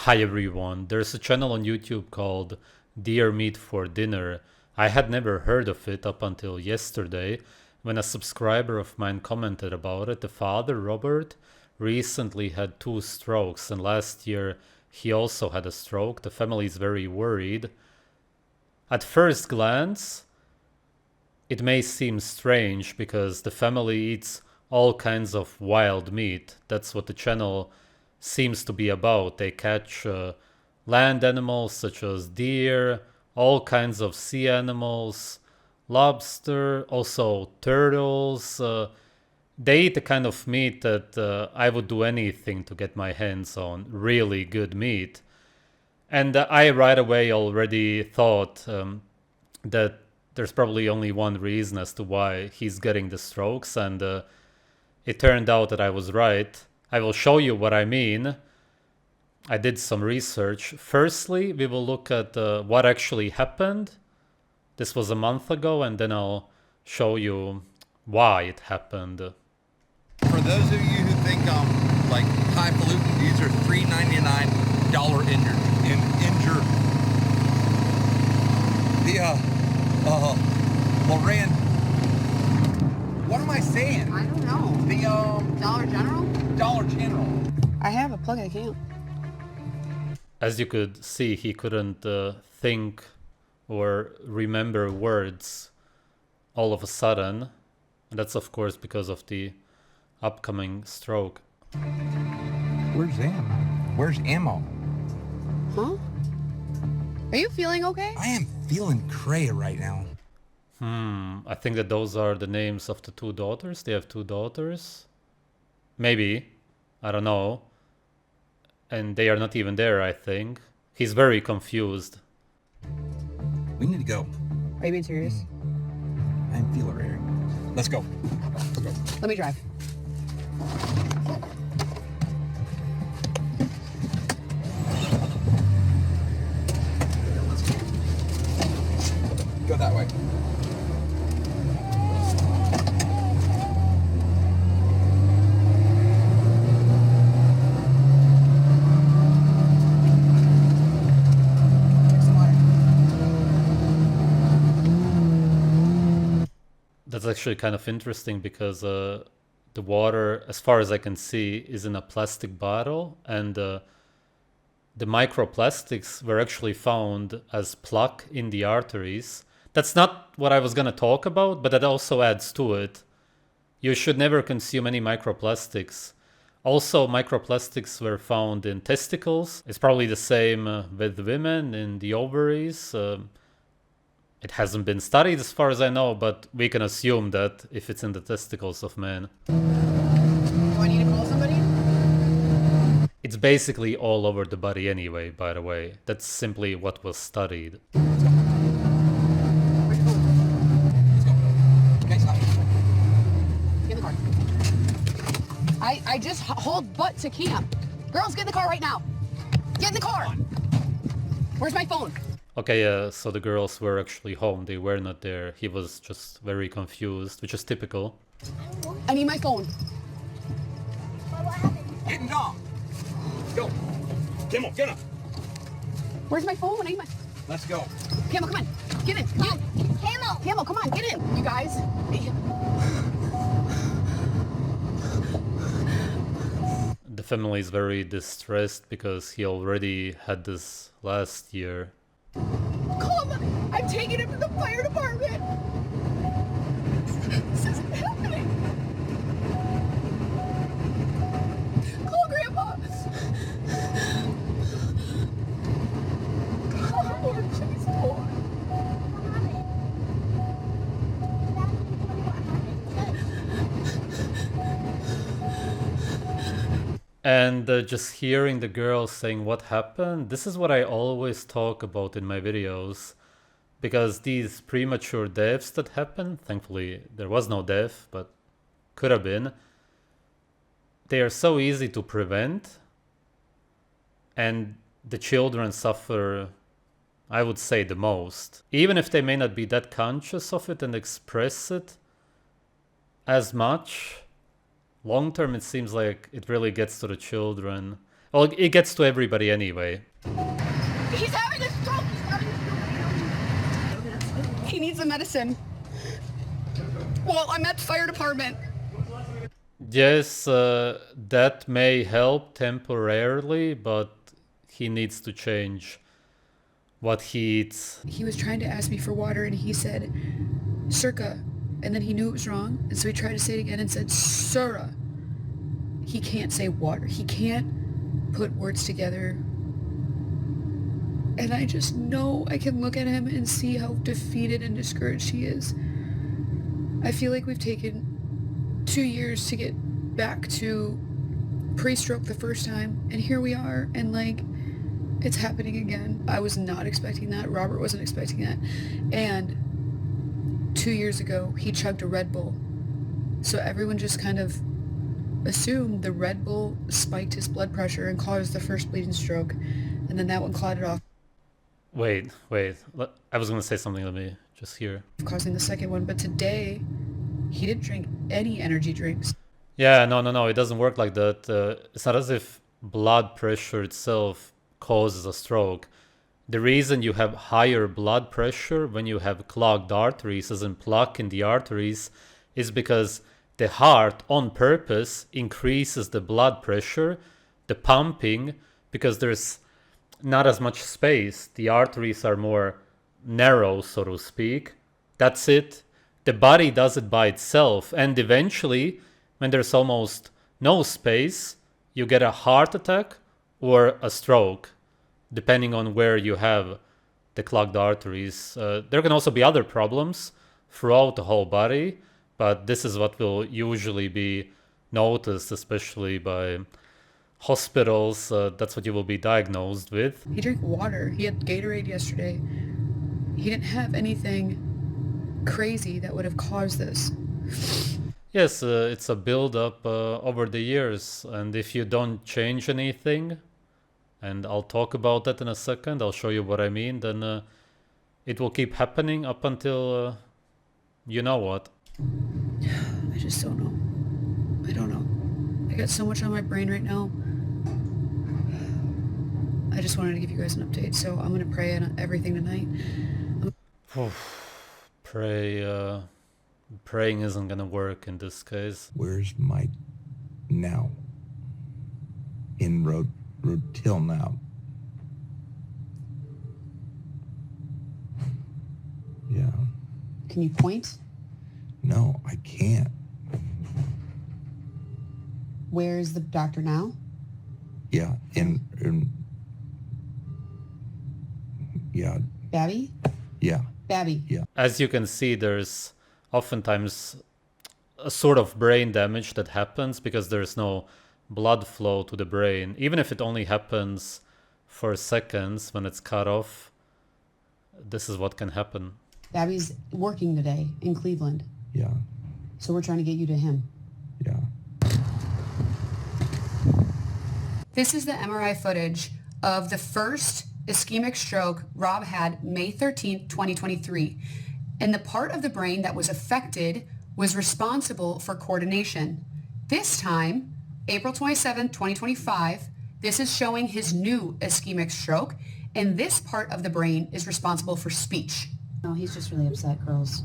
Hi everyone, there's a channel on YouTube called Deermeatfordinner. I had never heard of it up until yesterday when a subscriber of mine commented about it. The father, Robert, recently had 2 strokes, and last year he also had a stroke. The family is very worried. At first glance, it may seem strange because the family eats all kinds of wild meat. That's what the channel seems to be about. They catch land animals such as deer, all kinds of sea animals, lobster, also turtles. They eat the kind of meat that I would do anything to get my hands on. Really good meat. And I right away already thought that there's probably only one reason as to why he's getting the strokes, and it turned out that I was right. I will show you what I mean. I did some research. Firstly, we will look at what actually happened. This was a month ago, and then I'll show you why it happened. For those of you who think I'm like highfalutin, these are $3.99 injure. Well, Rand, what am I saying? I don't know. The Dollar General? Dollar General. I have a plug I can't. As you could see, he couldn't think or remember words all of a sudden. And that's of course because of the upcoming stroke. Where's Where's Ammo? Huh? Are you feeling okay? I am feeling cray right now. I think that those are the names of the 2 daughters. They have 2 daughters. Maybe. I don't know. And they are not even there, I think. He's very confused. We need to go. Are you being serious? I'm feeling rare. Let's go. Let me drive. Go that way. That's actually kind of interesting because the water, as far as I can see, is in a plastic bottle, and the microplastics were actually found as plaque in the arteries. That's not what I was going to talk about, but that also adds to it. You should never consume any microplastics. Also, microplastics were found in testicles. It's probably the same with women in the ovaries. It hasn't been studied as far as I know, but we can assume that if it's in the testicles of men. Do I need to call somebody? It's basically all over the body anyway, by the way. That's simply what was studied. Where's your phone? Let's go. Okay, stop. Get in the car. I just hold butt to camp. Girls, get in the car right now. Get in the car. Where's my phone? Okay, so the girls were actually home. They were not there. He was just very confused, which is typical. I need my phone. Getting down. Go. Get up. Where's my phone? I need my... Let's go. Camel, come on. Get in. Camel, come on. Get in. You guys. The family is very distressed because he already had this last year. Call him. I'm taking him to the fire department. This isn't happening. Call Grandpa. Oh, jeez, boy. And just hearing the girls saying what happened, this is what I always talk about in my videos. Because these premature deaths that happen, thankfully there was no death, but could have been, they are so easy to prevent. And the children suffer, I would say, the most. Even if they may not be that conscious of it and express it as much, long term it seems like it really gets to the children. Well, it gets to everybody anyway. He's having a stroke. He needs the medicine. Well, I'm at the fire department. Yes, that may help temporarily, but he needs to change what he eats. He was trying to ask me for water, and he said, Circa. And then he knew it was wrong, and so he tried to say it again and said, Sura. He can't say water. He can't put words together. And I just know I can look at him and see how defeated and discouraged he is. I feel like we've taken 2 years to get back to pre-stroke the first time, and here we are, and like, it's happening again. I was not expecting that. Robert wasn't expecting that. And 2 years ago, he chugged a Red Bull. So everyone just kind of assumed the Red Bull spiked his blood pressure and caused the first bleeding stroke, and then that one clotted off, Wait. I was going to say something. Let me just hear. causing the second one. But today, he didn't drink any energy drinks. Yeah, no. It doesn't work like that. It's not as if blood pressure itself causes a stroke. The reason you have higher blood pressure when you have clogged arteries, as in plaque in the arteries, is because the heart on purpose increases the blood pressure, the pumping, because there's not as much space. The arteries are more narrow, so to speak. That's it. The body does it by itself. And eventually, when there's almost no space, you get a heart attack or a stroke, depending on where you have the clogged arteries. There can also be other problems throughout the whole body, but this is what will usually be noticed, especially by hospitals. That's what you will be diagnosed with. He drank water. He had Gatorade yesterday. He didn't have anything crazy that would have caused this. Yes, it's a build-up over the years, and if you don't change anything, and I'll talk about that in a second, I'll show you what I mean, then it will keep happening up until you know what. I just don't know. I don't know. I got so much on my brain right now. I just wanted to give you guys an update, so I'm going to pray on everything tonight. Praying isn't gonna work in this case. Where's Mike now? In road till now. Yeah. Can you point? No, I can't. Where's the doctor now? Yeah, yeah, Babby? yeah. Babby. Yeah. As you can see, there's oftentimes a sort of brain damage that happens because there's no blood flow to the brain. Even if it only happens for seconds when it's cut off, this is what can happen. Babby's working today in Cleveland, Yeah, so we're trying to get you to him. yeah. This is the MRI footage of the first ischemic stroke Rob had May 13th, 2023. And the part of the brain that was affected was responsible for coordination. This time, April 27th, 2025, this is showing his new ischemic stroke, and this part of the brain is responsible for speech. No, he's just really upset, girls.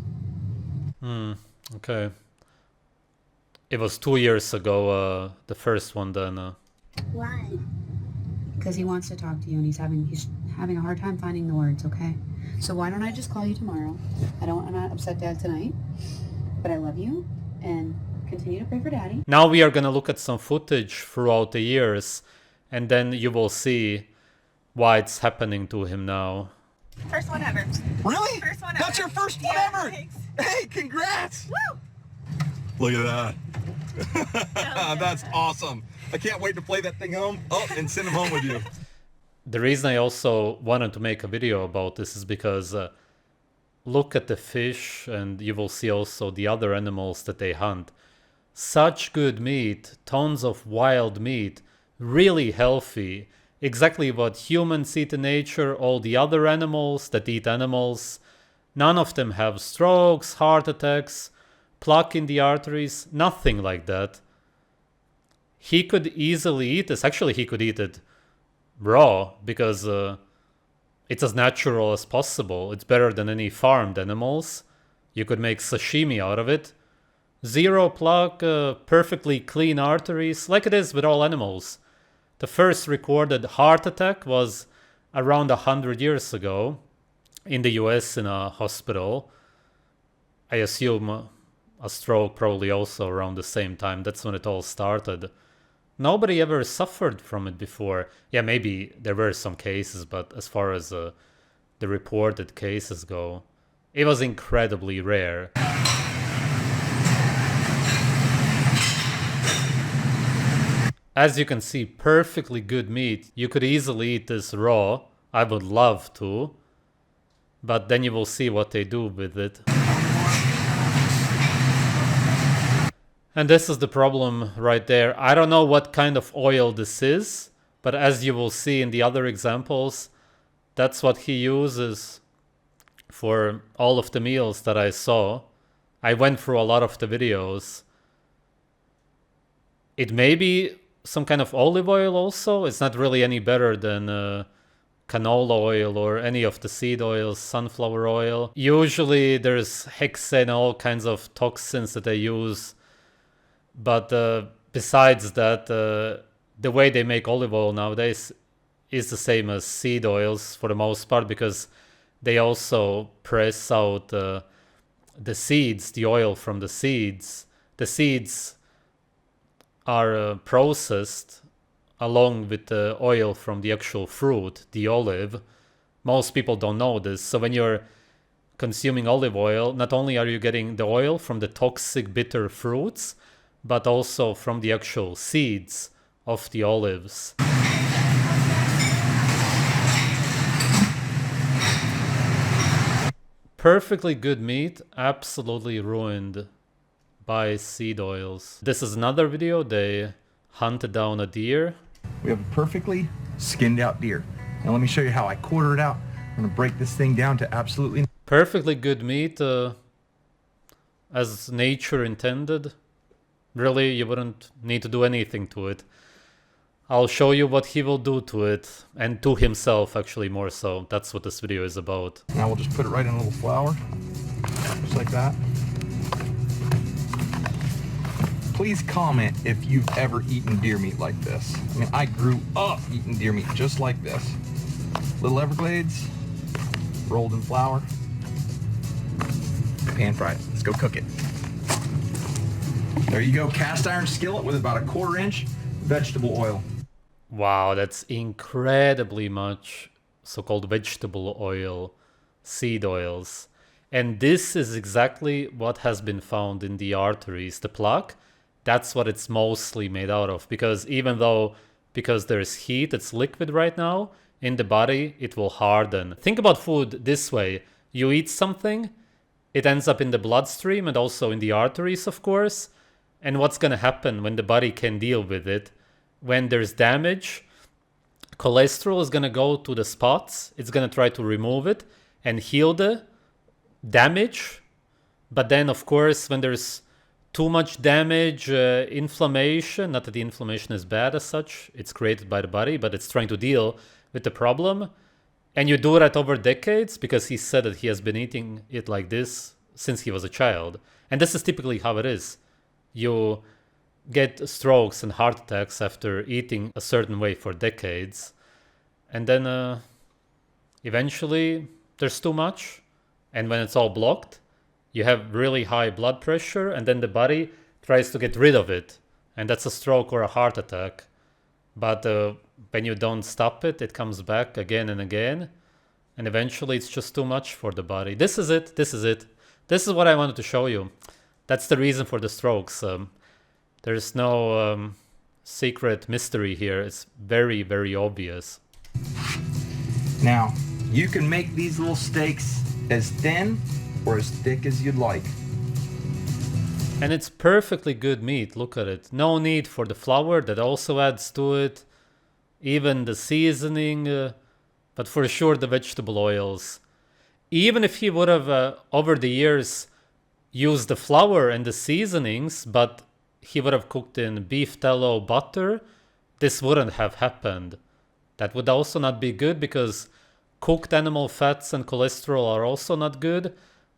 Okay. It was 2 years ago, the first one then. Why? Because he wants to talk to you, and he's having a hard time finding the words, okay? So why don't I just call you tomorrow? I'm not upset Dad tonight, but I love you, and continue to pray for Daddy. Now we are gonna look at some footage throughout the years, and then you will see why it's happening to him now. First one ever. Really? First one That's ever. your first one Yeah, ever. thanks. Hey, congrats. Woo! Look at that. That's awesome. I can't wait to play that thing home. Oh, and send him home with you. The reason I also wanted to make a video about this is because look at the fish, and you will see also the other animals that they hunt. Such good meat, tons of wild meat, really healthy. Exactly what humans eat in nature, all the other animals that eat animals. None of them have strokes, heart attacks, plaque in the arteries, nothing like that. he could easily eat this. Actually, he could eat it raw because it's as natural as possible. It's better than any farmed animals. You could make sashimi out of it. Zero plaque, perfectly clean arteries, like it is with all animals. The first recorded heart attack was around 100 years ago in the US in a hospital. I assume a stroke probably also around the same time. That's when it all started. Nobody ever suffered from it before. Yeah, maybe there were some cases, but as far as the reported cases go, it was incredibly rare. As you can see, perfectly good meat. You could easily eat this raw. I would love to. But then you will see what they do with it. And this is the problem right there. I don't know what kind of oil this is, but as you will see in the other examples, that's what he uses for all of the meals that I saw. I went through a lot of the videos. It may be some kind of olive oil also. It's not really any better than canola oil or any of the seed oils, sunflower oil. Usually there's hexane and all kinds of toxins that they use. But besides that, the way they make olive oil nowadays is the same as seed oils for the most part, because they also press out the seeds, the oil from the seeds. The seeds are processed along with the oil from the actual fruit, the olive. Most people don't know this. So when you're consuming olive oil, not only are you getting the oil from the toxic bitter fruits, but also from the actual seeds of the olives. Perfectly good meat, absolutely ruined by seed oils. This is another video. They hunted down a deer. We have a perfectly skinned out deer. Now let me show you how I quarter it out. I'm gonna break this thing down to absolutely... Perfectly good meat, as nature intended. Really, you wouldn't need to do anything to it. I'll show you what he will do to it, and to himself actually more so. That's what this video is about. Now we'll just put it right in a little flour, just like that. Please comment if you've ever eaten deer meat like this. I mean, I grew up eating deer meat just like this. Little Everglades, rolled in flour, pan fried. Let's go cook it. There you go, cast iron skillet with about a 1/4 inch vegetable oil. Wow, that's incredibly much so-called vegetable oil, seed oils. And this is exactly what has been found in the arteries. The plaque, that's what it's mostly made out of. Because even though, because there's heat, it's liquid right now, in the body, it will harden. Think about food this way. You eat something, it ends up in the bloodstream and also in the arteries, of course. And what's going to happen when the body can deal with it? When there's damage, cholesterol is going to go to the spots. It's going to try to remove it and heal the damage. But then, of course, when there's too much damage, inflammation, not that the inflammation is bad as such, it's created by the body, but it's trying to deal with the problem. And you do that over decades, because he said that he has been eating it like this since he was a child. And this is typically how it is. You get strokes and heart attacks after eating a certain way for decades. And then eventually there's too much. And when it's all blocked, you have really high blood pressure, and then the body tries to get rid of it. And that's a stroke or a heart attack. But when you don't stop it, it comes back again and again. And eventually it's just too much for the body. This is it. This is it. This is what I wanted to show you. That's the reason for the strokes. There's no secret mystery here. It's very, very obvious. Now, you can make these little steaks as thin or as thick as you'd like. And it's perfectly good meat. Look at it. No need for the flour. That also adds to it. Even the seasoning. But for sure the vegetable oils. Even if he would have, over the years, used the flour and the seasonings, but he would have cooked in beef tallow butter, this wouldn't have happened. That would also not be good because cooked animal fats and cholesterol are also not good,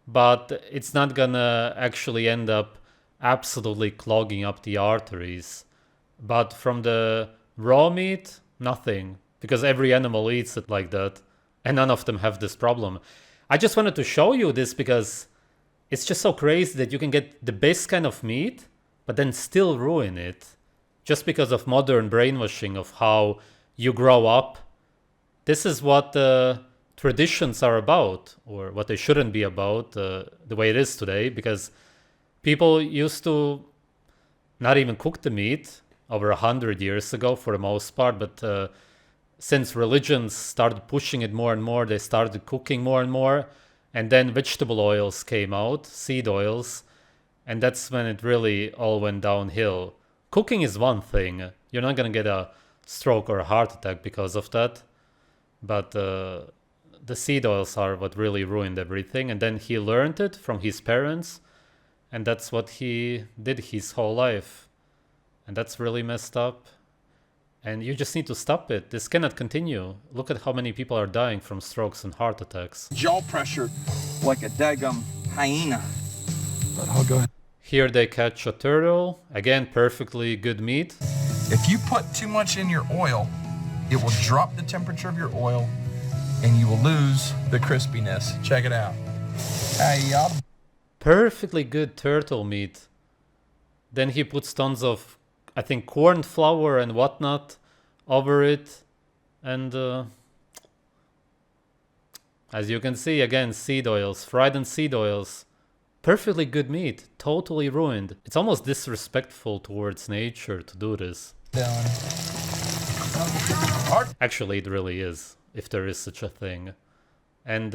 but it's not gonna actually end up absolutely clogging up the arteries. But from the raw meat, nothing, because every animal eats it like that, and none of them have this problem. I just wanted to show you this because it's just so crazy that you can get the best kind of meat, but then still ruin it, just because of modern brainwashing of how you grow up. This is what traditions are about, or what they shouldn't be about, the way it is today, because people used to not even cook the meat over 100 years ago for the most part, but since religions started pushing it more and more, they started cooking more and more, and then vegetable oils came out, seed oils, and that's when it really all went downhill. Cooking is one thing. You're not going to get a stroke or a heart attack because of that, but the seed oils are what really ruined everything. And then he learned it from his parents, and that's what he did his whole life. And that's really messed up. And you just need to stop it. This cannot continue. Look at how many people are dying from strokes and heart attacks. Jaw pressure like a daggum hyena. But I'll go ahead. Here they catch a turtle. Again, perfectly good meat. If you put too much in your oil, it will drop the temperature of your oil and you will lose the crispiness. Check it out. Hey, y'all. Perfectly good turtle meat. Then he puts tons of, I think, corn flour and whatnot over it. And as you can see, again, seed oils, fried in seed oils. Perfectly good meat, totally ruined. It's almost disrespectful towards nature to do this. Actually, it really is, if there is such a thing. And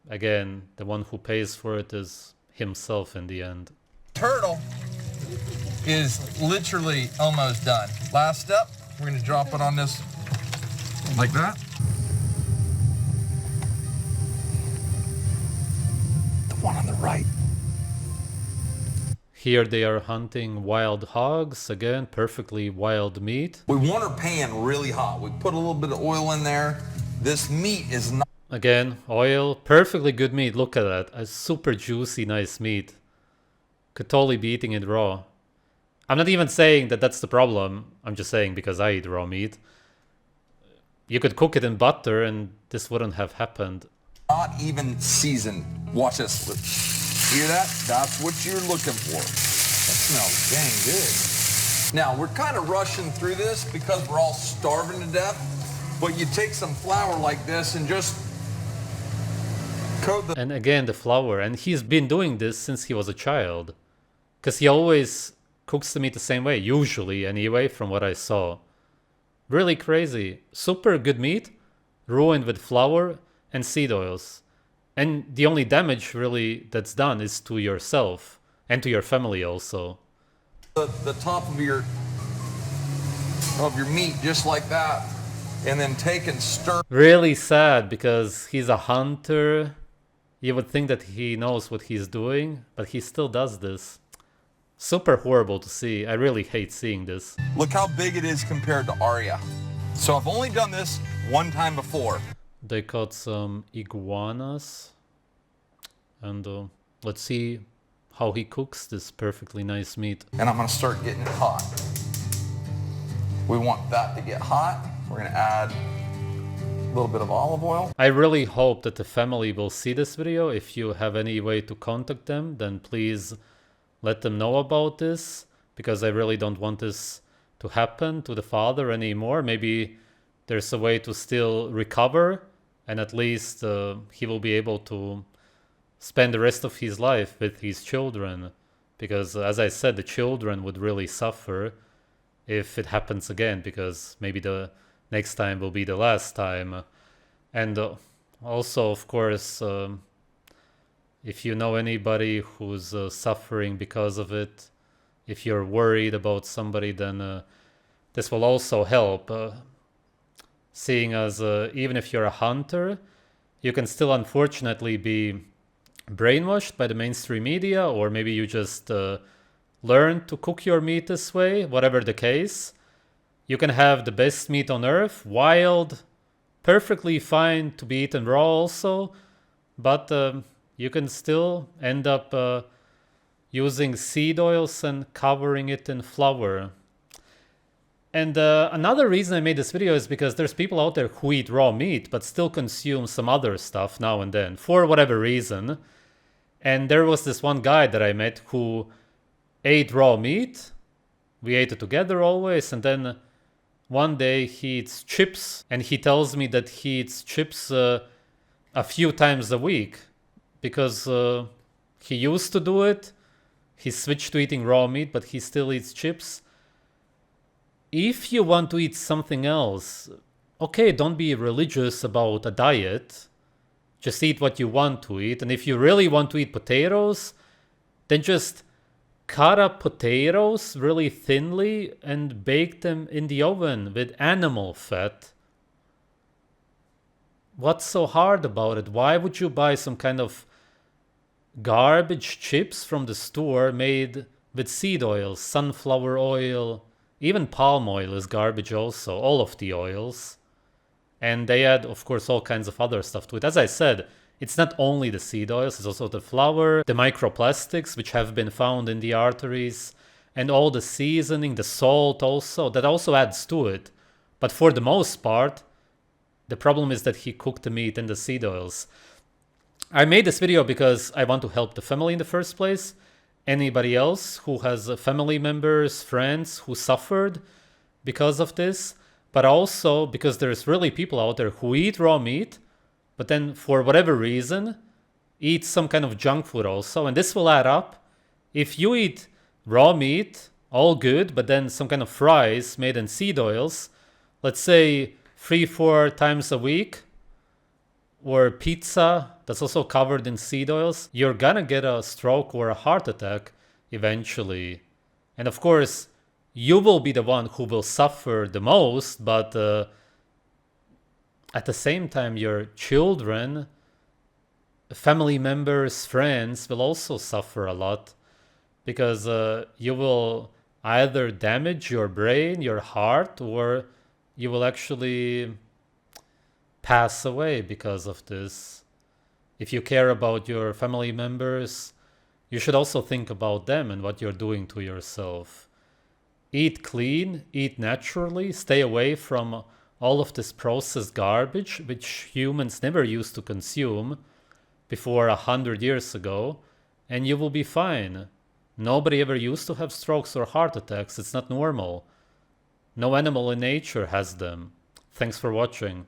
again, the one who pays for it is himself in the end. Turtle is literally almost done. Last step, we're gonna drop it on this like that. The one on the right. Here they are hunting wild hogs, again, perfectly wild meat. We want our pan really hot. We put a little bit of oil in there. This meat is not Again, oil, perfectly good meat, look at that, a super juicy, nice meat. Could totally be eating it raw. I'm not even saying that that's the problem, I'm just saying because I eat raw meat. You could cook it in butter and this wouldn't have happened. not even seasoned. Watch this. Hear that? That's what you're looking for. That smells dang good. Now, we're kind of rushing through this because we're all starving to death, but you take some flour like this and just coat the... And again, the flour. And he's been doing this since he was a child. Because he always cooks the meat the same way, usually anyway, from what I saw. Really crazy. Super good meat, ruined with flour and seed oils. And the only damage really that's done is to yourself and to your family also. the top of your meat just like that, and then take and stir. Really sad because he's a hunter. You would think that he knows what he's doing, but he still does this. Super horrible to see. I really hate seeing this. Look how big it is compared to Aria. So I've only done this one time before. They caught some iguanas. And let's see how he cooks this perfectly nice meat. And I'm gonna start getting it hot. We want that to get hot. We're gonna add a little bit of olive oil. I really hope that the family will see this video. If you have any way to contact them, then please let them know about this, because I really don't want this to happen to the father anymore. Maybe there's a way to still recover, and at least he will be able to spend the rest of his life with his children. Because as I said, the children would really suffer if it happens again, because maybe the next time will be the last time. And also, of course, if you know anybody who's suffering because of it, if you're worried about somebody, then this will also help. Seeing as even if you're a hunter, you can still unfortunately be brainwashed by the mainstream media, or maybe you just learn to cook your meat this way, whatever the case. You can have the best meat on earth, wild, perfectly fine to be eaten raw also, but you can still end up using seed oils and covering it in flour. And another reason I made this video is because there's people out there who eat raw meat but still consume some other stuff now and then for whatever reason. And there was this one guy that I met who ate raw meat. We ate it together always, and then one day he eats chips, and he tells me that he eats chips a few times a week because he used to do it. He switched to eating raw meat, but he still eats chips. If you want to eat something else, okay, don't be religious about a diet. Just eat what you want to eat. And if you really want to eat potatoes, then just cut up potatoes really thinly and bake them in the oven with animal fat. What's so hard about it? Why would you buy some kind of garbage chips from the store made with seed oil, sunflower oil? Even palm oil is garbage also, all of the oils. And they add, of course, all kinds of other stuff to it. As I said, it's not only the seed oils, it's also the flour, the microplastics, which have been found in the arteries, and all the seasoning, the salt also, that also adds to it. But for the most part, the problem is that he cooked the meat in the seed oils. I made this video because I want to help the family in the first place. Anybody else who has family members, friends who suffered because of this, but also because there's really people out there who eat raw meat, but then for whatever reason, eat some kind of junk food also. And this will add up. If you eat raw meat, all good, but then some kind of fries made in seed oils, let's say 3-4 times a week, or pizza that's also covered in seed oils, you're gonna get a stroke or a heart attack eventually. And of course, you will be the one who will suffer the most, but at the same time, your children, family members, friends will also suffer a lot, because you will either damage your brain, your heart, or you will actually pass away because of this. If you care about your family members, you should also think about them and what you're doing to yourself. Eat clean, eat naturally, stay away from all of this processed garbage, which humans never used to consume before 100 years ago, and you will be fine. Nobody ever used to have strokes or heart attacks. It's not normal. No animal in nature has them. Thanks for watching.